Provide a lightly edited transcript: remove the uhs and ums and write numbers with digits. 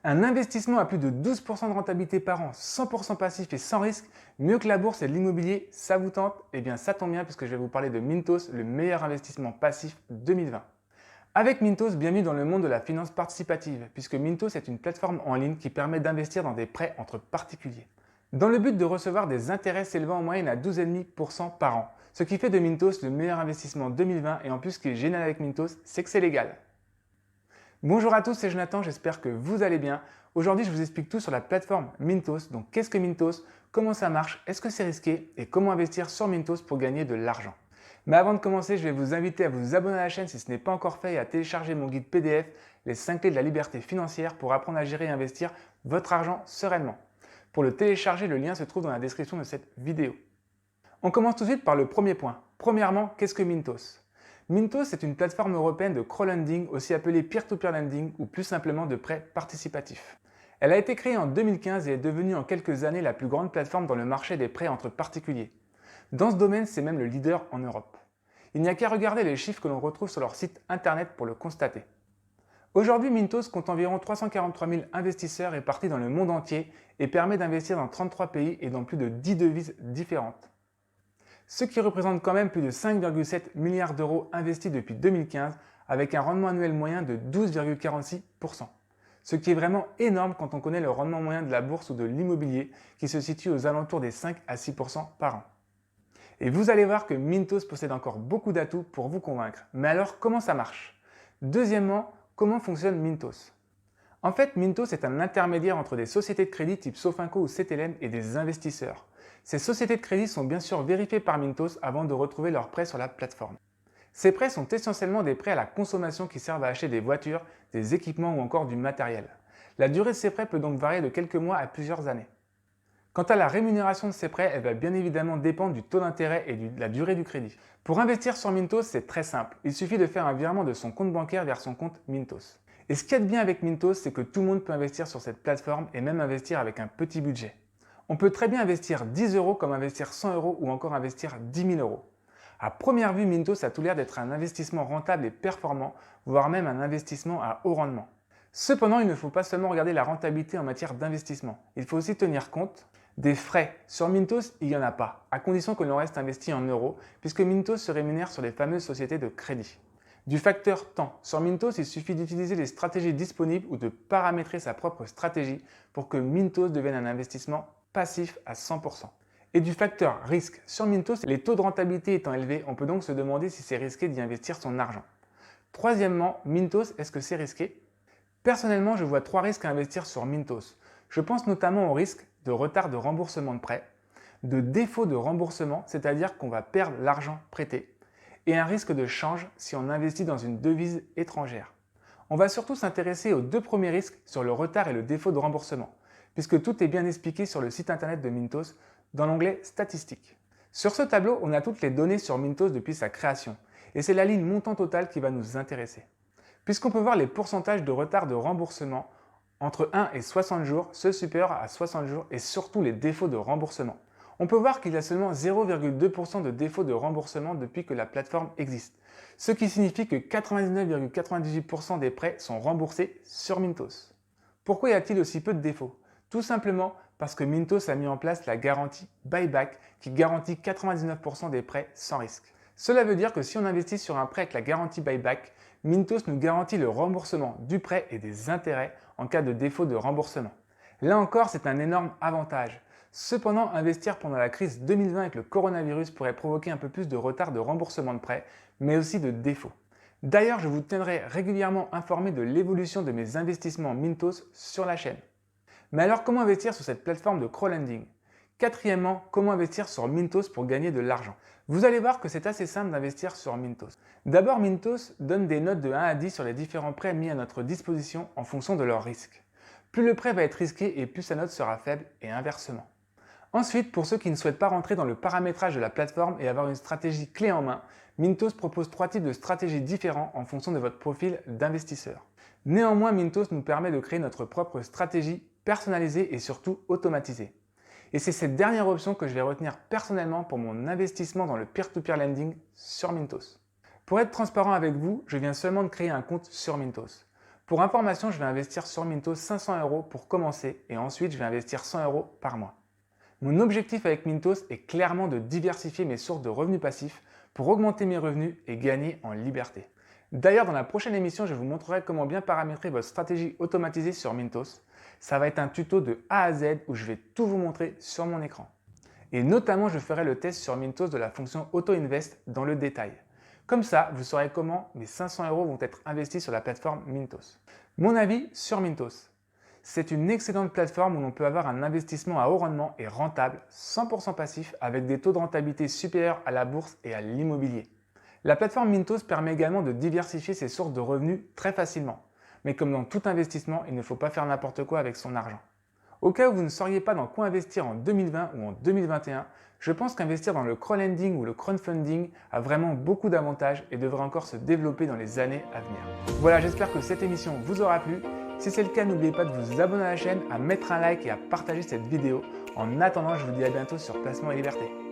Un investissement à plus de 12% de rentabilité par an, 100% passif et sans risque, mieux que la bourse et l'immobilier, ça vous tente? Eh bien ça tombe bien puisque je vais vous parler de Mintos, le meilleur investissement passif 2020. Avec Mintos, bienvenue dans le monde de la finance participative, puisque Mintos est une plateforme en ligne qui permet d'investir dans des prêts entre particuliers. Dans le but de recevoir des intérêts s'élevant en moyenne à 12,5% par an, ce qui fait de Mintos le meilleur investissement 2020 et en plus ce qui est génial avec Mintos, c'est que c'est légal. Bonjour à tous, c'est Jonathan, j'espère que vous allez bien. Aujourd'hui, je vous explique tout sur la plateforme Mintos. Donc, qu'est-ce que Mintos? Comment ça marche? Est-ce que c'est risqué? Et comment investir sur Mintos pour gagner de l'argent? Mais avant de commencer, je vais vous inviter à vous abonner à la chaîne si ce n'est pas encore fait et à télécharger mon guide PDF, les 5 clés de la liberté financière pour apprendre à gérer et investir votre argent sereinement. Pour le télécharger, le lien se trouve dans la description de cette vidéo. On commence tout de suite par le premier point. Premièrement, qu'est-ce que Mintos? Mintos est une plateforme européenne de crowdlending, aussi appelée peer-to-peer lending ou plus simplement de prêts participatifs. Elle a été créée en 2015 et est devenue en quelques années la plus grande plateforme dans le marché des prêts entre particuliers. Dans ce domaine, c'est même le leader en Europe. Il n'y a qu'à regarder les chiffres que l'on retrouve sur leur site internet pour le constater. Aujourd'hui, Mintos compte environ 343 000 investisseurs répartis dans le monde entier et permet d'investir dans 33 pays et dans plus de 10 devises différentes. Ce qui représente quand même plus de 5,7 milliards d'euros investis depuis 2015 avec un rendement annuel moyen de 12,46%. Ce qui est vraiment énorme quand on connaît le rendement moyen de la bourse ou de l'immobilier qui se situe aux alentours des 5 à 6% par an. Et vous allez voir que Mintos possède encore beaucoup d'atouts pour vous convaincre. Mais alors, comment ça marche? Deuxièmement, comment fonctionne Mintos? En fait, Mintos est un intermédiaire entre des sociétés de crédit type Sofinco ou CTLM et des investisseurs. Ces sociétés de crédit sont bien sûr vérifiées par Mintos avant de retrouver leurs prêts sur la plateforme. Ces prêts sont essentiellement des prêts à la consommation qui servent à acheter des voitures, des équipements ou encore du matériel. La durée de ces prêts peut donc varier de quelques mois à plusieurs années. Quant à la rémunération de ces prêts, elle va bien évidemment dépendre du taux d'intérêt et de la durée du crédit. Pour investir sur Mintos, c'est très simple. Il suffit de faire un virement de son compte bancaire vers son compte Mintos. Et ce qu'il y a de bien avec Mintos, c'est que tout le monde peut investir sur cette plateforme et même investir avec un petit budget. On peut très bien investir 10 euros comme investir 100 euros ou encore investir 10 000 euros. À première vue, Mintos a tout l'air d'être un investissement rentable et performant, voire même un investissement à haut rendement. Cependant, il ne faut pas seulement regarder la rentabilité en matière d'investissement. Il faut aussi tenir compte des frais. Sur Mintos, il n'y en a pas, à condition que l'on reste investi en euros, puisque Mintos se rémunère sur les fameuses sociétés de crédit. Du facteur temps. Sur Mintos, il suffit d'utiliser les stratégies disponibles ou de paramétrer sa propre stratégie pour que Mintos devienne un investissement passif à 100%. Et du facteur risque. Sur Mintos, les taux de rentabilité étant élevés, on peut donc se demander si c'est risqué d'y investir son argent. Troisièmement, Mintos, est-ce que c'est risqué? Personnellement, je vois 3 risques à investir sur Mintos. Je pense notamment au risque de retard de remboursement de prêt, de défaut de remboursement, c'est-à-dire qu'on va perdre l'argent prêté, et un risque de change si on investit dans une devise étrangère. On va surtout s'intéresser aux 2 premiers risques sur le retard et le défaut de remboursement, puisque tout est bien expliqué sur le site internet de Mintos dans l'onglet Statistiques. Sur ce tableau, on a toutes les données sur Mintos depuis sa création, et c'est la ligne montant total qui va nous intéresser. Puisqu'on peut voir les pourcentages de retard de remboursement entre 1 et 60 jours, ceux supérieurs à 60 jours et surtout les défauts de remboursement. On peut voir qu'il y a seulement 0,2% de défauts de remboursement depuis que la plateforme existe, ce qui signifie que 99,98% des prêts sont remboursés sur Mintos. Pourquoi y a-t-il aussi peu de défauts? Tout simplement parce que Mintos a mis en place la garantie buyback qui garantit 99% des prêts sans risque. Cela veut dire que si on investit sur un prêt avec la garantie buyback, Mintos nous garantit le remboursement du prêt et des intérêts en cas de défaut de remboursement. Là encore, c'est un énorme avantage. Cependant, investir pendant la crise 2020 avec le coronavirus pourrait provoquer un peu plus de retard de remboursement de prêt, mais aussi de défauts. D'ailleurs, je vous tiendrai régulièrement informé de l'évolution de mes investissements Mintos sur la chaîne. Mais alors, comment investir sur cette plateforme de crowdlending? Quatrièmement, comment investir sur Mintos pour gagner de l'argent? Vous allez voir que c'est assez simple d'investir sur Mintos. D'abord, Mintos donne des notes de 1 à 10 sur les différents prêts mis à notre disposition en fonction de leur risque. Plus le prêt va être risqué et plus sa note sera faible et inversement. Ensuite, pour ceux qui ne souhaitent pas rentrer dans le paramétrage de la plateforme et avoir une stratégie clé en main, Mintos propose 3 types de stratégies différents en fonction de votre profil d'investisseur. Néanmoins, Mintos nous permet de créer notre propre stratégie personnalisée et surtout automatisée. Et c'est cette dernière option que je vais retenir personnellement pour mon investissement dans le peer-to-peer lending sur Mintos. Pour être transparent avec vous, je viens seulement de créer un compte sur Mintos. Pour information, je vais investir sur Mintos 500 € pour commencer et ensuite je vais investir 100 € par mois. Mon objectif avec Mintos est clairement de diversifier mes sources de revenus passifs pour augmenter mes revenus et gagner en liberté. D'ailleurs, dans la prochaine émission, je vous montrerai comment bien paramétrer votre stratégie automatisée sur Mintos. Ça va être un tuto de A à Z où je vais tout vous montrer sur mon écran. Et notamment, je ferai le test sur Mintos de la fonction Auto Invest dans le détail. Comme ça, vous saurez comment mes 500 € vont être investis sur la plateforme Mintos. Mon avis sur Mintos. C'est une excellente plateforme où l'on peut avoir un investissement à haut rendement et rentable, 100% passif, avec des taux de rentabilité supérieurs à la bourse et à l'immobilier. La plateforme Mintos permet également de diversifier ses sources de revenus très facilement. Mais comme dans tout investissement, il ne faut pas faire n'importe quoi avec son argent. Au cas où vous ne sauriez pas dans quoi investir en 2020 ou en 2021, je pense qu'investir dans le crowdlending ou le crowdfunding a vraiment beaucoup d'avantages et devrait encore se développer dans les années à venir. Voilà, j'espère que cette émission vous aura plu. Si c'est le cas, n'oubliez pas de vous abonner à la chaîne, à mettre un like et à partager cette vidéo. En attendant, je vous dis à bientôt sur Placement et Liberté.